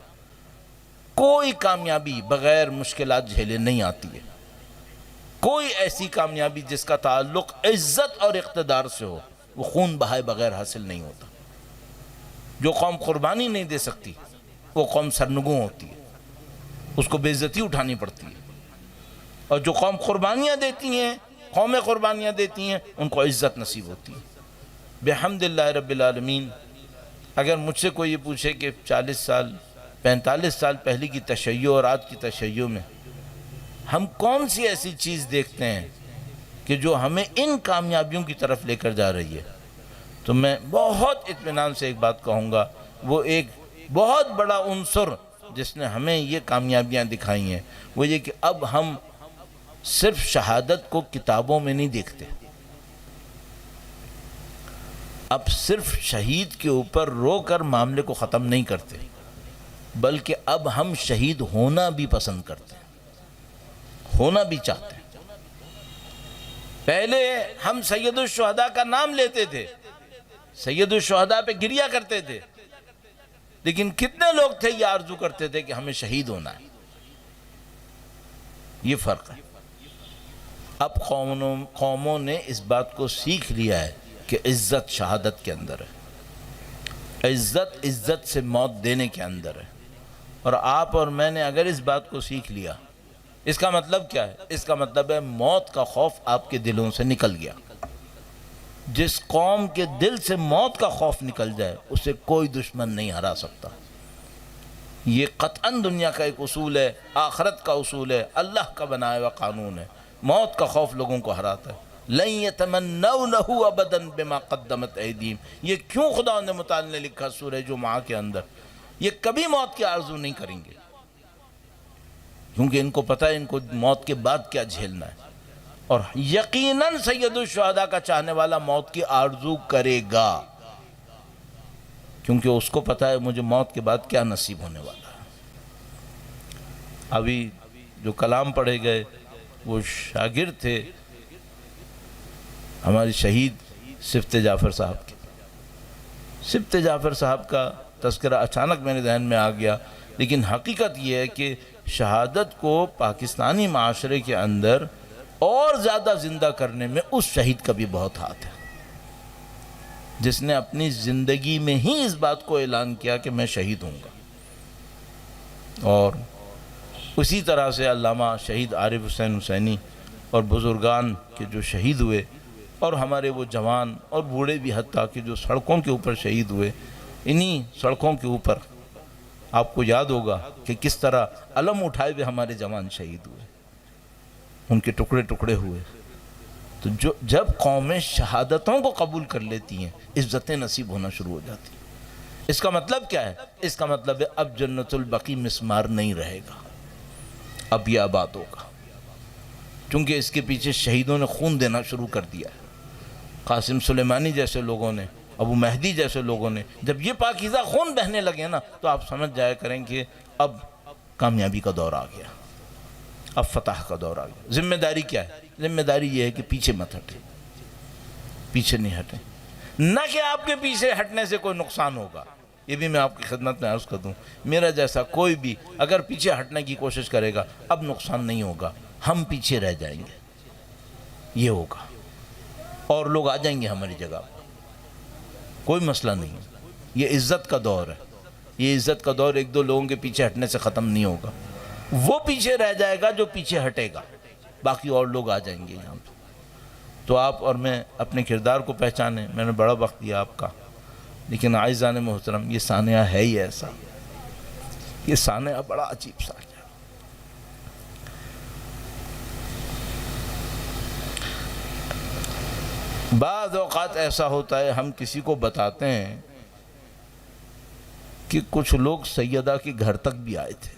کوئی کامیابی بغیر مشکلات جھیلے نہیں آتی ہے۔ کوئی ایسی کامیابی جس کا تعلق عزت اور اقتدار سے ہو، وہ خون بہائے بغیر حاصل نہیں ہوتا۔ جو قوم قربانی نہیں دے سکتی وہ قوم سرنگوں ہوتی ہے، اس کو بے عزتی اٹھانی پڑتی ہے۔ اور جو قوم قربانیاں دیتی ہیں، قومیں قربانیاں دیتی ہیں، ان کو عزت نصیب ہوتی ہے۔ بحمدللہ رب العالمین، اگر مجھ سے کوئی یہ پوچھے کہ 40 سال 45 سال پہلے کی تشیع اور آج کی تشیع میں ہم کون سی ایسی چیز دیکھتے ہیں کہ جو ہمیں ان کامیابیوں کی طرف لے کر جا رہی ہے، تو میں بہت اطمینان سے ایک بات کہوں گا، وہ ایک بہت بڑا عنصر جس نے ہمیں یہ کامیابیاں دکھائی ہیں وہ یہ کہ اب ہم صرف شہادت کو کتابوں میں نہیں دیکھتے، اب صرف شہید کے اوپر رو کر معاملے کو ختم نہیں کرتے، بلکہ اب ہم شہید ہونا بھی پسند کرتے ہیں، ہونا بھی چاہتے ہیں۔ پہلے ہم سید الشہداء کا نام لیتے تھے، سید الشہداء پہ گریہ کرتے تھے، لیکن کتنے لوگ تھے یہ آرزو کرتے تھے کہ ہمیں شہید ہونا ہے؟ یہ فرق ہے۔ اب قوموں نے اس بات کو سیکھ لیا ہے کہ عزت شہادت کے اندر ہے، عزت سے موت دینے کے اندر ہے۔ اور آپ اور میں نے اگر اس بات کو سیکھ لیا، اس کا مطلب کیا ہے؟ اس کا مطلب ہے موت کا خوف آپ کے دلوں سے نکل گیا۔ جس قوم کے دل سے موت کا خوف نکل جائے اسے کوئی دشمن نہیں ہرا سکتا۔ یہ قطعاً دنیا کا ایک اصول ہے، آخرت کا اصول ہے، اللہ کا بنایا ہوا قانون ہے۔ موت کا خوف لوگوں کو ہراتا ہے۔ لَن يَتَمَنَّوْنَهُ أَبَدًا بِمَا قَدَّمَتْ أَيْدِيهِمْ، یہ کیوں خدا نے متعال نے لکھا سورہ جمعہ کے اندر؟ یہ کبھی موت کی آرزو نہیں کریں گے، کیونکہ ان کو پتہ ہے ان کو موت کے بعد کیا جھیلنا ہے۔ اور یقیناً سید الشہداء کا چاہنے والا موت کی آرزو کرے گا، کیونکہ اس کو پتہ ہے مجھے موت کے بعد کیا نصیب ہونے والا ہے۔ ابھی جو کلام پڑھے گئے وہ شاگرد تھے ہماری شہید صفت جعفر صاحب کے۔ صفت جعفر صاحب کا تذکرہ اچانک میرے ذہن میں آ گیا، لیکن حقیقت یہ ہے کہ شہادت کو پاکستانی معاشرے کے اندر اور زیادہ زندہ کرنے میں اس شہید کا بھی بہت ہاتھ ہے، جس نے اپنی زندگی میں ہی اس بات کو اعلان کیا کہ میں شہید ہوں گا۔ اور اسی طرح سے علامہ شہید عارف حسین حسینی اور بزرگان کے جو شہید ہوئے، اور ہمارے وہ جوان اور بوڑھے بھی حتیٰ کہ جو سڑکوں کے اوپر شہید ہوئے، انہی سڑکوں کے اوپر آپ کو یاد ہوگا کہ کس طرح علم اٹھائے ہوئے ہمارے جوان شہید ہوئے، ان کے ٹکڑے ٹکڑے ہوئے۔ تو جب قومیں شہادتوں کو قبول کر لیتی ہیں، عزتیں نصیب ہونا شروع ہو جاتی ہیں۔ اس کا مطلب کیا ہے؟ اس کا مطلب ہے اب جنت البقیع مسمار نہیں رہے گا، اب یہ آباد ہوگا، چونکہ اس کے پیچھے شہیدوں نے خون دینا شروع کر دیا ہے۔ قاسم سلیمانی جیسے لوگوں نے، ابو مہدی جیسے لوگوں نے، جب یہ پاکیزہ خون بہنے لگے نا تو آپ سمجھ جایا کریں کہ اب کامیابی کا دور آ گیا، اب فتح کا دور آ گیا۔ ذمہ داری کیا ہے؟ ذمہ داری یہ ہے کہ پیچھے مت ہٹیں، پیچھے نہیں ہٹیں، نہ کہ آپ کے پیچھے ہٹنے سے کوئی نقصان ہوگا۔ یہ بھی میں آپ کی خدمت میں عرض کر دوں، میرا جیسا کوئی بھی اگر پیچھے ہٹنے کی کوشش کرے گا اب نقصان نہیں ہوگا، ہم پیچھے رہ جائیں گے، یہ ہوگا اور لوگ آ جائیں گے ہماری جگہ پر، کوئی مسئلہ نہیں. یہ عزت کا دور ہے، یہ عزت کا دور ایک دو لوگوں کے پیچھے ہٹنے سے ختم نہیں ہوگا. وہ پیچھے رہ جائے گا جو پیچھے ہٹے گا، باقی اور لوگ آ جائیں گے یہاں پہ. تو آپ اور میں اپنے کردار کو پہچانیں. میں نے بڑا وقت دیا آپ کا، لیکن عزیزان محترم یہ سانحہ ہے ہی ایسا، یہ سانحہ بڑا عجیب سا ہے. بعض اوقات ایسا ہوتا ہے ہم کسی کو بتاتے ہیں کہ کچھ لوگ سیدہ کے گھر تک بھی آئے تھے،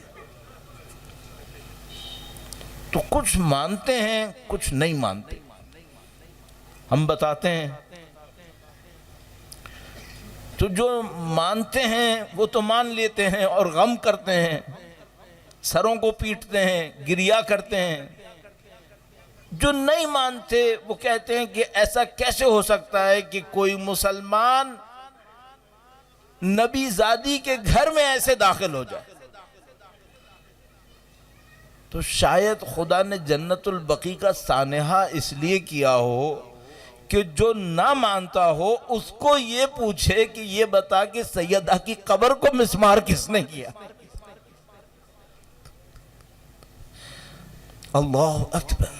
تو کچھ مانتے ہیں کچھ نہیں مانتے. ہم بتاتے ہیں تو جو مانتے ہیں وہ تو مان لیتے ہیں اور غم کرتے ہیں، سروں کو پیٹتے ہیں، گریہ کرتے ہیں. جو نہیں مانتے وہ کہتے ہیں کہ ایسا کیسے ہو سکتا ہے کہ کوئی مسلمان نبی زادی کے گھر میں ایسے داخل ہو جائے. تو شاید خدا نے جنت البقیع کا سانحہ اس لیے کیا ہو کہ جو نہ مانتا ہو اس کو یہ پوچھے کہ یہ بتا کہ سیدہ کی قبر کو مسمار کس نے کیا. اللہ اکبر.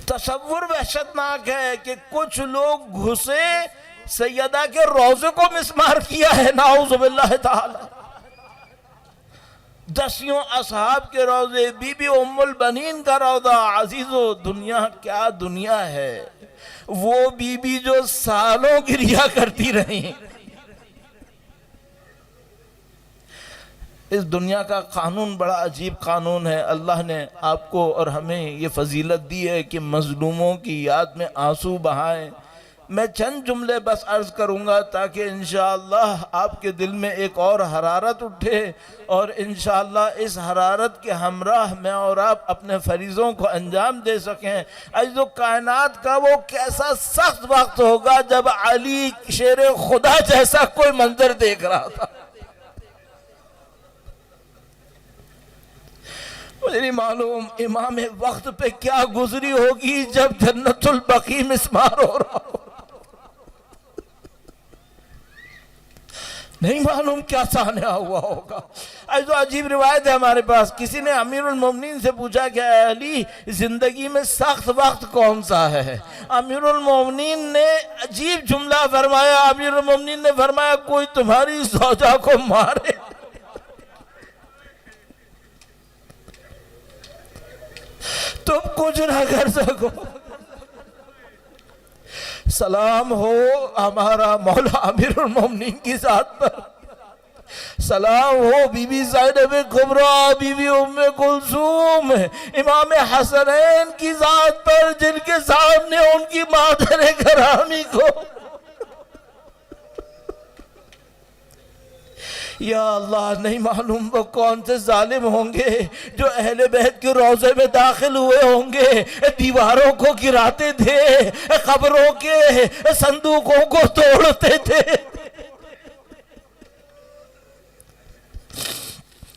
تصور وحشتناک ہے کہ کچھ لوگ گھسے سیدہ کے روضے کو مسمار کیا ہے، نعوذ باللہ تعالی. دسیوں اصحاب کے روضے، بی بی ام البنین کا روضہ. عزیزو دنیا کیا دنیا ہے، وہ بی بی جو سالوں گریہ کرتی رہی. اس دنیا کا قانون بڑا عجیب قانون ہے. اللہ نے آپ کو اور ہمیں یہ فضیلت دی ہے کہ مظلوموں کی یاد میں آنسو بہائیں. میں چند جملے بس عرض کروں گا تاکہ انشاءاللہ آپ کے دل میں ایک اور حرارت اٹھے، اور انشاءاللہ اس حرارت کے ہمراہ میں اور آپ اپنے فریضوں کو انجام دے سکیں. عزیزو کائنات کا وہ کیسا سخت وقت ہوگا جب علی شیر خدا جیسا کوئی منظر دیکھ رہا تھا. مجھے نہیں معلوم امام وقت پہ کیا گزری ہوگی جب جنت البقیع مسمار ہو رہا ہو. نہیں معلوم کیا سانحہ ہوا ہوگا. ایسا عجیب روایت ہے ہمارے پاس. کسی نے امیر المومنین سے پوچھا کہ اے علی زندگی میں سخت وقت کون سا ہے؟ امیر المومنین نے عجیب جملہ فرمایا. امیر المومنین نے فرمایا کوئی تمہاری زوجہ کو مارے. تم کچھ نہ کر سکو. سلام ہو ہمارا مولا امیر المومنین کی ذات پر، سلام ہو بی بی زینب کبریٰ، بی بی ام کلثوم، امام حسنین کی ذات پر جن کے سامنے ان کی مادر گرامی کو یا اللہ نہیں معلوم وہ کون سے ظالم ہوں گے جو اہل بیت کے روضے میں داخل ہوئے ہوں گے، دیواروں کو گراتے تھے، قبروں کے صندوقوں کو توڑتے تھے.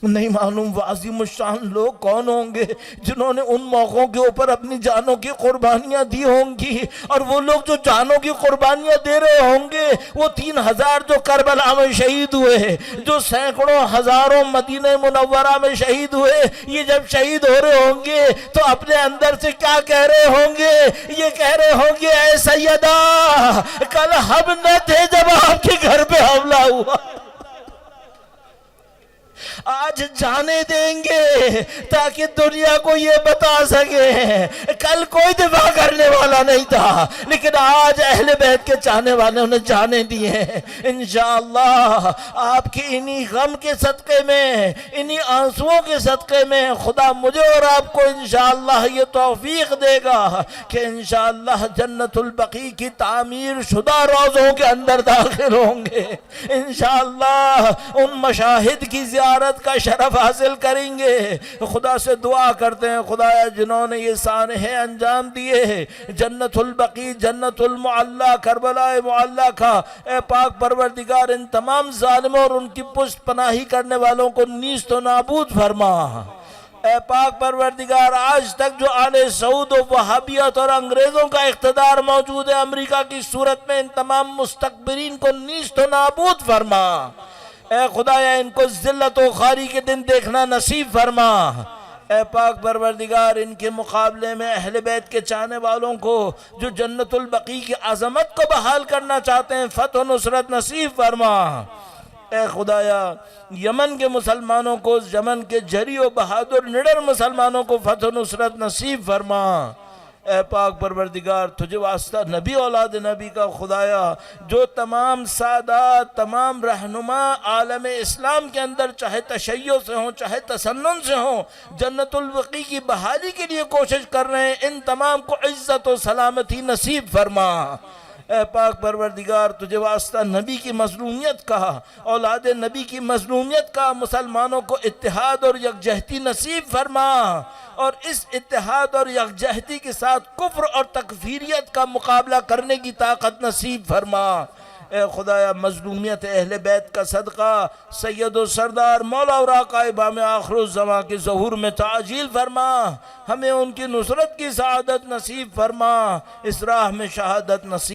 نہیں معلوم وہ عظیم الشان لوگ کون ہوں گے جنہوں نے ان موقعوں کے اوپر اپنی جانوں کی قربانیاں دی ہوں گی. اور وہ لوگ جو جانوں کی قربانیاں دے رہے ہوں گے وہ 3000 جو کربلا میں شہید ہوئے، جو سینکڑوں ہزاروں مدینہ منورہ میں شہید ہوئے، یہ جب شہید ہو رہے ہوں گے تو اپنے اندر سے کیا کہہ رہے ہوں گے؟ یہ کہہ رہے ہوں گے اے سیدہ کل ہم نہ تھے جب آپ کے گھر پہ حملہ ہوا، آج جانے دیں گے تاکہ دنیا کو یہ بتا سکے کل کوئی دفاع کرنے والا نہیں تھا لیکن آج اہل بیت کے چاہنے والوں نے جانے دی ہیں. انشاءاللہ آپ کی انہی غم کے صدقے میں، انہی آنسوؤں کے صدقے میں خدا مجھے اور آپ کو انشاءاللہ یہ توفیق دے گا کہ انشاءاللہ جنت البقیع کی تعمیر شدہ روضوں کے اندر داخل ہوں گے. انشاءاللہ ان مشاہد کی زیارت کا شرف حاصل کریں گے. خدا سے دعا کرتے ہیں خدایا جنہوں نے یہ سانحے انجام دیے، جنت البقیع، جنت المعلی، کربلا معلی کا اے پاک پروردگار ان تمام ظالموں اور ان کی پشت پناہی کرنے والوں کو نیست و نابود فرما. اے پاک پروردگار آج تک جو آل سعود و وہابیت اور انگریزوں کا اقتدار موجود ہے امریکہ کی صورت میں، ان تمام مستکبرین کو نیست و نابود فرما۔ اے خدایا ان کو ذلت و خواری کے دن دیکھنا نصیب فرما۔ اے پاک پروردگار ان کے مقابلے میں اہل بیت کے چاہنے والوں کو جو جنت البقیع کی عظمت کو بحال کرنا چاہتے ہیں فتح و نصرت نصیب فرما۔ اے خدایا یمن کے مسلمانوں کو، یمن کے جری و بہادر نڈر مسلمانوں کو فتح و نصرت نصیب فرما۔ اے پاک پروردگار تجھے واسطہ نبی اولاد نبی کا خدایا جو تمام سادات، تمام رہنما عالم اسلام کے اندر چاہے تشیع سے ہوں چاہے تسنن سے ہوں، جنت البقیع کی بحالی کے لیے کوشش کر رہے ہیں، ان تمام کو عزت و سلامتی نصیب فرما۔ اے پاک پروردگار تجھے واسطہ نبی کی مظلومیت کا، اولاد نبی کی مظلومیت کا، مسلمانوں کو اتحاد اور یکجہتی نصیب فرما، اور اس اتحاد اور یکجہتی کے ساتھ کفر اور تکفیریت کا مقابلہ کرنے کی طاقت نصیب فرما۔ اے خدایا مظلومیت اہل بیت کا صدقہ سید و سردار مولا اور آقا امام آخر الزمان کے ظہور میں تعجیل فرما، ہمیں ان کی نصرت کی سعادت نصیب فرما، اس راہ میں شہادت نصیب